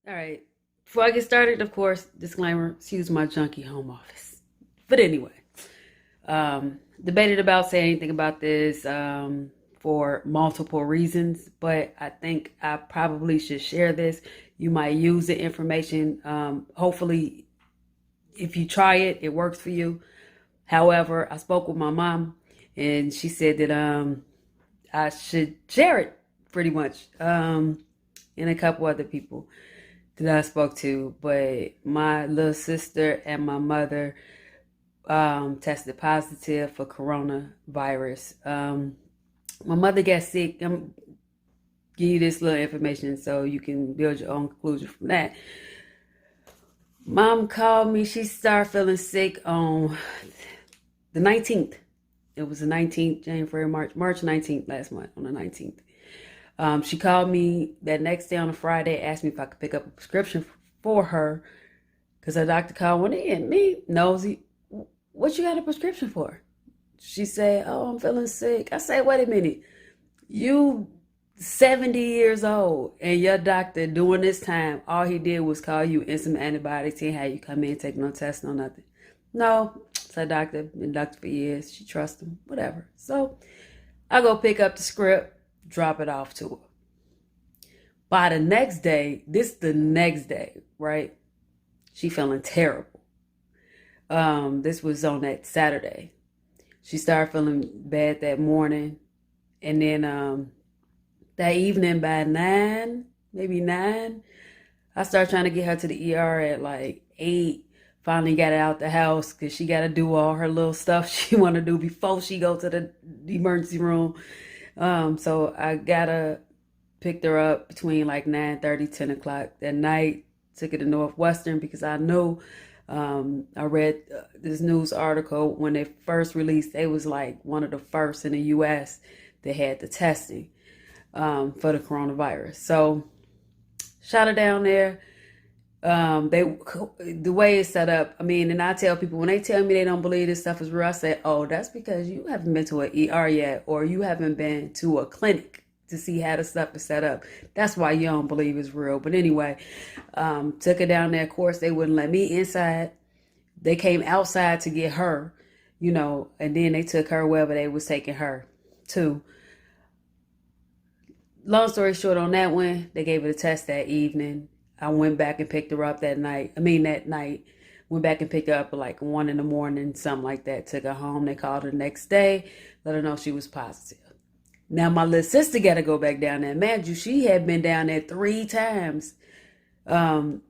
All right. Before I get started, of course, disclaimer, excuse my junky home office. But anyway, debated about saying anything about this for multiple reasons, but I think I probably should share this. You might use the information. Hopefully, if you try it, it works for you. However, I spoke with my mom, and she said that I should share it pretty much, and a couple other people that I spoke to. But my little sister and my mother tested positive for coronavirus. My mother got sick. I'm give you this little information so you can build your own conclusion from that. Mom called me. She started feeling sick on the 19th. It was the 19th, January, March 19th, last month on the 19th. She called me that next day on a Friday, asked me if I could pick up a prescription for her because her doctor called one in. Me, nosy, what you got a prescription for? She said, oh, I'm feeling sick. I said, wait a minute. You 70 years old and your doctor during this time, all he did was call you in some antibiotics. He had you come in, take no test, no nothing. No, said doctor, been doctor for years. She trusts him, whatever. So I go pick up the script, drop it off to her. By the next day, the next day, right? She feeling terrible. This was on that Saturday. She started feeling bad that morning. And then that evening by 9, maybe 9, I started trying to get her to the ER at like 8. Finally got her out the house because she got to do all her little stuff she want to do before she go to the emergency room. So I got her, picked her up between like 9:30, 10 o'clock that night. Took her to Northwestern because I knew I read this news article when they first released. They was like one of the first in the U.S. that had the testing for the coronavirus. So shot her down there. The way it's set up. I mean, and I tell people when they tell me they don't believe this stuff is real, I say, oh, that's because you haven't been to an ER yet, or you haven't been to a clinic to see how the stuff is set up. That's why you don't believe it's real. But anyway, took her down there. Of course, they wouldn't let me inside. They came outside to get her, and then they took her wherever they was taking her to. Long story short, on that one, they gave her the test that evening. I went back and picked her up that night. Went back and picked her up at like 1 in the morning, something like that. Took her home. They called her the next day, let her know she was positive. Now, my little sister got to go back down there. Man, she had been down there 3 times. And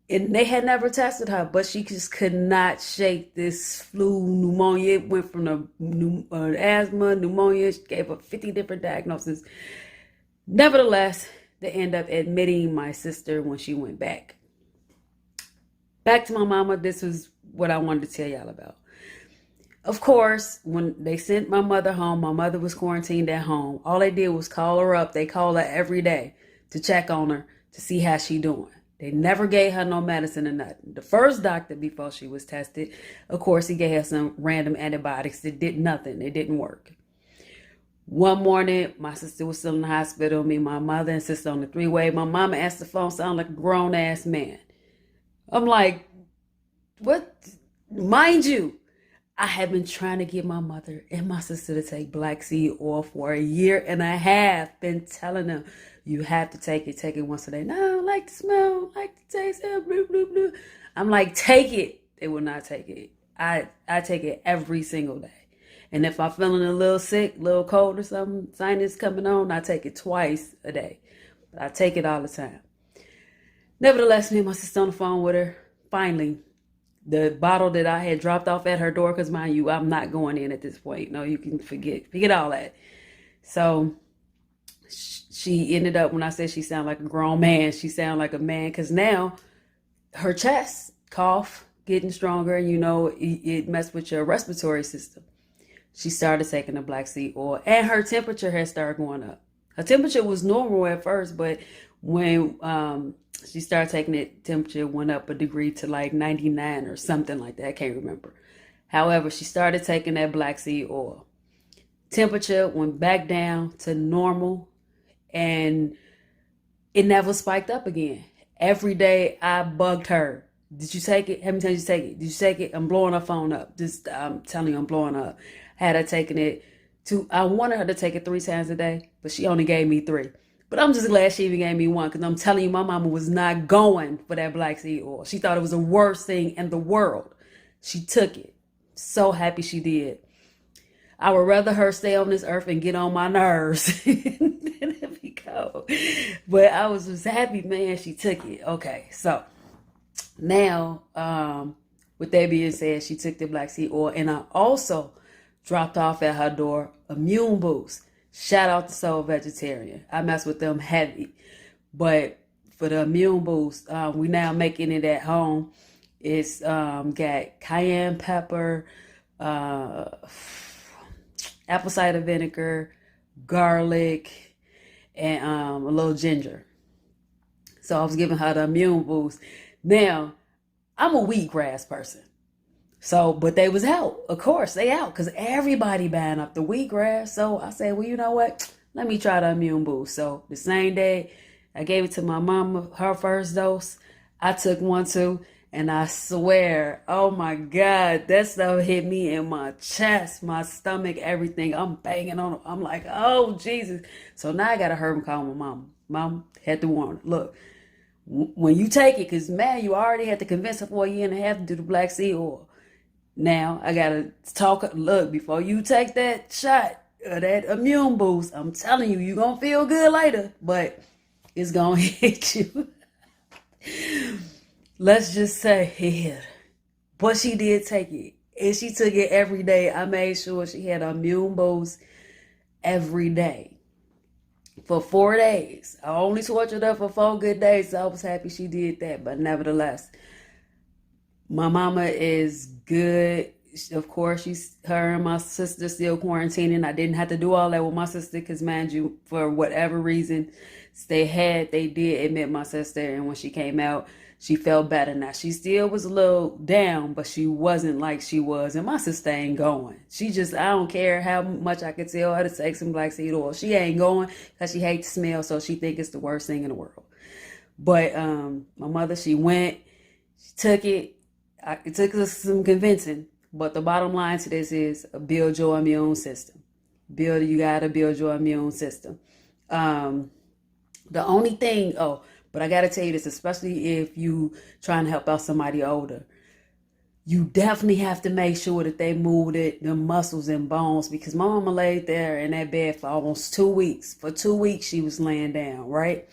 they had never tested her, but she just could not shake this flu, pneumonia. It went from the asthma, pneumonia. She gave her 50 different diagnoses. Nevertheless, they end up admitting my sister when she went back. Back to my mama, this is what I wanted to tell y'all about. Of course, when they sent my mother home, my mother was quarantined at home. All they did was call her up. They call her every day to check on her to see how she doing. They never gave her no medicine or nothing. The first doctor before she was tested, of course, he gave her some random antibiotics that did nothing. It didn't work. One morning, my sister was still in the hospital. Me, my mother, and sister on the 3-way. My mama answered the phone, sounded like a grown-ass man. I'm like, what? Mind you, I have been trying to get my mother and my sister to take black seed oil for a year and a half. Been telling them, you have to take it once a day. No, I don't like the smell, like the taste, blah, blah, blah. I'm like, take it. They will not take it. I take it every single day. And if I'm feeling a little sick, a little cold or something, sinus coming on, I take it twice a day. But I take it all the time. Nevertheless, me and my sister on the phone with her. Finally, the bottle that I had dropped off at her door, because mind you, I'm not going in at this point. No, you can forget all that. So she ended up, when I said she sounded like a grown man, she sounded like a man, because now her chest, cough, getting stronger, and it messed with your respiratory system. She started taking the black seed oil, and her temperature had started going up. Her temperature was normal at first, but when she started taking it, temperature went up a degree to like 99 or something like that. I can't remember. However, she started taking that black seed oil. Temperature went back down to normal, and it never spiked up again. Every day I bugged her. Did you take it? How many times you take it? Did you take it? I'm blowing her phone up. Just I'm telling you, I'm blowing up. Had her taking it I wanted her to take it 3 times a day, but she only gave me 3. But I'm just glad she even gave me 1, because I'm telling you, my mama was not going for that black seed oil. She thought it was the worst thing in the world. She took it. So happy she did. I would rather her stay on this earth and get on my nerves than let me go. But I was just happy, man, she took it. Okay, so now, with that being said, she took the black seed oil, and I also dropped off at her door Immune Boost. Shout out to Soul Vegetarian. I mess with them heavy. But for the Immune Boost, we now making it at home. It's got cayenne pepper, apple cider vinegar, garlic, and a little ginger. So I was giving her the Immune Boost. Now, I'm a wheatgrass person. So, but they was out. Of course, they out because everybody buying up the wheatgrass. So I said, well, you know what? Let me try the Immune Boost. So the same day, I gave it to my mama, her first dose. I took one too. And I swear, oh my God, that stuff hit me in my chest, my stomach, everything. I'm banging on it. I'm like, oh, Jesus. So now I got to hurry and call my mama. Mom had to warn her. Look, when you take it, because, man, you already had to convince her for a year and a half to do the black seed oil. Now, I got to talk. Look, before you take that shot of that Immune Boost, I'm telling you, you're going to feel good later, but it's going to hit you. Let's just say here. But she did take it. And she took it every day. I made sure she had a Immune Boost every day. For 4 days. I only tortured her for 4 good days, so I was happy she did that. But nevertheless, my mama is good. Of course, her and my sister still quarantining. I didn't have to do all that with my sister because, mind you, for whatever reason, they did admit my sister. And when she came out, she felt better. Now, she still was a little down, but she wasn't like she was. And my sister ain't going. I don't care how much I could tell her to take some black seed oil. She ain't going because she hates the smell, so she think it's the worst thing in the world. But my mother, she went, she took it. It took us some convincing. But the bottom line to this is build your immune system. You got to build your immune system. The only thing, but I got to tell you this, especially if you trying to help out somebody older, you definitely have to make sure that they move the muscles and bones, because my mama laid there in that bed for almost 2 weeks. For 2 weeks, she was laying down, right?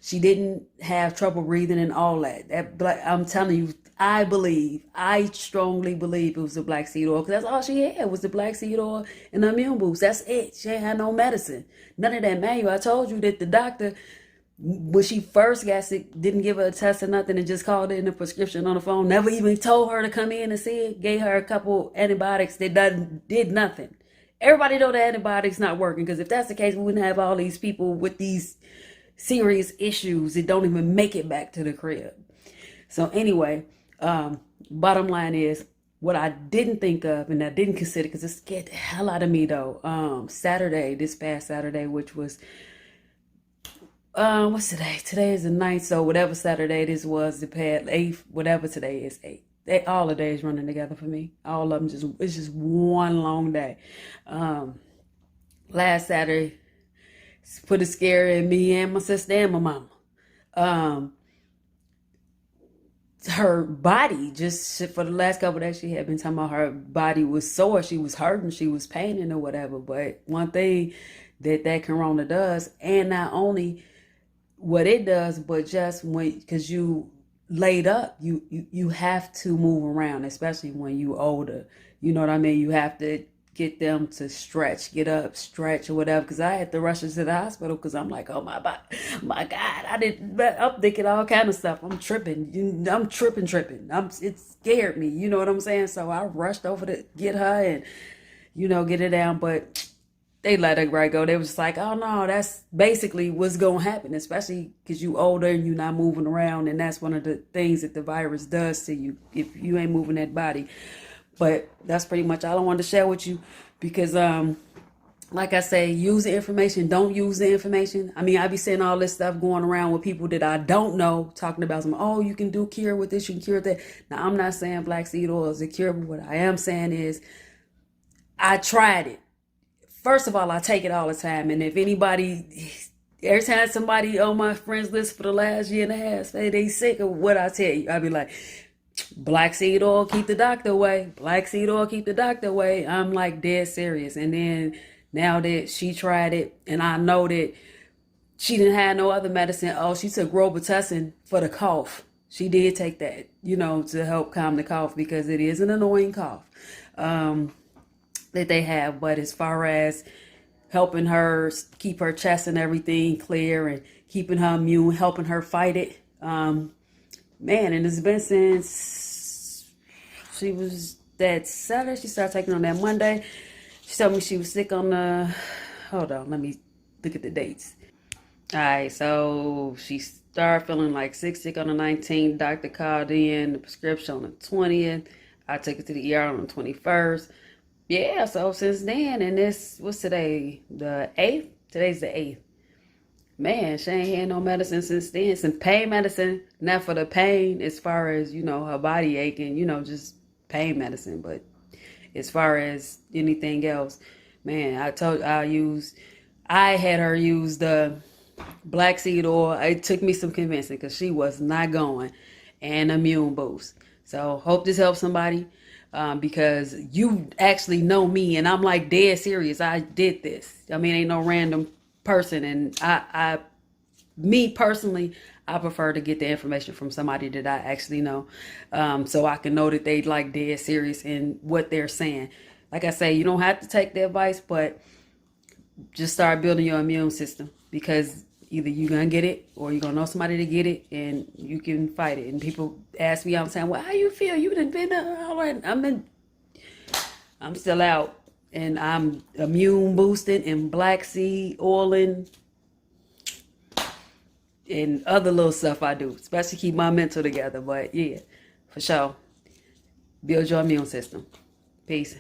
She didn't have trouble breathing and all that. I'm telling you, I strongly believe it was the black seed oil, because that's all she had was the black seed oil and the Immune Boost. That's it. She ain't had no medicine. None of that manual. I told you that the doctor, when she first got sick, didn't give her a test or nothing and just called in a prescription on the phone. Never even told her to come in and see it. Gave her a couple antibiotics that did nothing. Everybody know the antibiotics not working, because if that's the case, we wouldn't have all these people with these serious issues that don't even make it back to the crib. So anyway, bottom line is, what I didn't think of and I didn't consider, because it scared the hell out of me though, this past Saturday, which was, what's today? Today is the 9th, so whatever Saturday this was, the past 8th, whatever today is, 8th. All the days running together for me. All of them it's just one long day. Last Saturday put a scare in me and my sister and my mama. Her body, just for the last couple of days, she had been talking about her body was sore, she was hurting, she was paining or whatever. But one thing that corona does, and not only what it does, but just because you laid up, you have to move around, especially when you older. You know what I mean? You have to get them to get up, stretch or whatever. Because I had to rush into the hospital because I'm like, oh my God, I'm thinking all kind of stuff. I'm tripping. It scared me. You know what I'm saying? So I rushed over to get her and, get her down. But they let her right go. They was like, oh no, that's basically what's going to happen, especially because you older and you're not moving around. And that's one of the things that the virus does to you if you ain't moving that body. But that's pretty much all I wanted to share with you, because like I say, use the information, don't use the information. I mean, I be seeing all this stuff going around with people that I don't know, talking about some, oh, you can do cure with this, you can cure with that. Now, I'm not saying black seed oil is a cure, but what I am saying is I tried it. First of all, I take it all the time. And if anybody, every time somebody on my friends list for the last year and a half say they sick of what I tell you, I be like, black seed oil, keep the doctor away. Black seed oil, keep the doctor away. I'm like dead serious. And then now that she tried it, and I know that she didn't have no other medicine. Oh, she took Robitussin for the cough. She did take that, to help calm the cough because it is an annoying cough that they have. But as far as helping her keep her chest and everything clear and keeping her immune, helping her fight it, man, and it's been since she was that Saturday. She started taking on that Monday. She told me she was sick on the, hold on, let me look at the dates. All right, so she started feeling like sick on the 19th. Doctor called in the prescription on the 20th. I took it to the ER on the 21st. Yeah, so since then, and this, what's today? The 8th? Today's the 8th. Man, she ain't had no medicine since then. Some pain medicine, not for the pain as far as, her body aching, just pain medicine. But as far as anything else, man, I had her use the black seed oil. It took me some convincing because she was not going, and immune boost. So hope this helps somebody because you actually know me, and I'm like dead serious. I did this. I mean, ain't no random person, and me personally, I prefer to get the information from somebody that I actually know, so I can know that they like dead serious in what they're saying. Like I say, you don't have to take the advice, but just start building your immune system because either you're gonna get it or you're gonna know somebody to get it, and you can fight it. And people ask me all the time, "Well, how you feel? You done been all right?" I'm still out, and I'm immune boosting and black seed oiling and other little stuff I do, especially keep my mental together. But yeah, for sure, build your immune system. Peace.